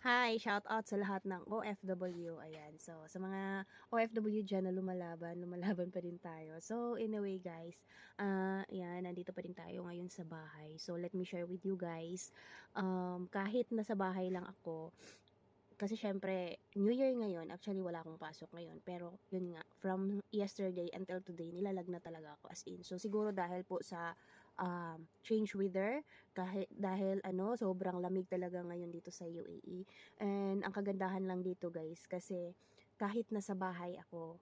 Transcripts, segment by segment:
Hi! Shout out sa lahat ng OFW. Ayan. So, sa mga OFW dyan na lumalaban pa din tayo. So, anyway guys, ayan, nandito pa din tayo ngayon sa bahay. So, let me share with you guys, kahit nasa bahay lang ako, kasi syempre, New Year ngayon, actually wala akong pasok ngayon, pero yun nga, from yesterday until today, nilalag na talaga ako as in. So siguro dahil po sa change weather, kahit dahil sobrang lamig talaga ngayon dito sa UAE. And ang kagandahan lang dito guys, kasi kahit nasa bahay ako,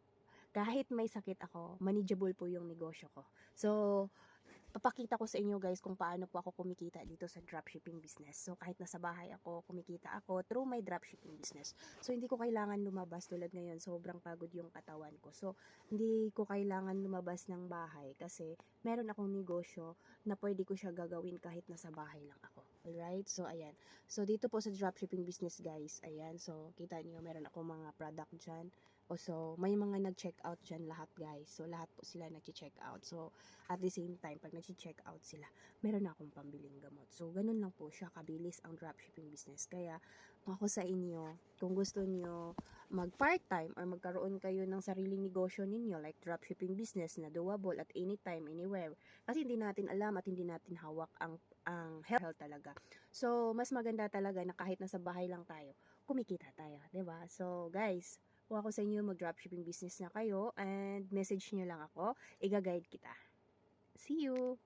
kahit may sakit ako, manageable po yung negosyo ko. So, papakita ko sa inyo guys kung paano po ako kumikita dito sa dropshipping business. So, kahit nasa bahay ako, kumikita ako through my dropshipping business. So, hindi ko kailangan lumabas tulad ngayon. Sobrang pagod yung katawan ko. So, hindi ko kailangan lumabas ng bahay kasi meron akong negosyo na pwede ko siya gagawin kahit nasa bahay lang ako. Alright? So, ayan. So, dito po sa dropshipping business guys, ayan. So, kita niyo meron akong mga product dyan. O so, may mga nag-check out dyan lahat guys. So, lahat po sila nag-check out. So, at the same time, pag nag-check out sila, meron na akong pambiling gamot. So, ganun lang po siya kabilis ang dropshipping business. Kaya, kung ako sa inyo, kung gusto nyo mag-part-time or magkaroon kayo ng sariling negosyo ninyo like dropshipping business na doable at anytime, anywhere. Kasi hindi natin alam at hindi natin hawak ang health talaga. So, mas maganda talaga na kahit nasa bahay lang tayo, kumikita tayo, 'di ba? So, guys, kung ako sa inyo mag-dropshipping business na kayo and message nyo lang ako, iga-guide kita. See you!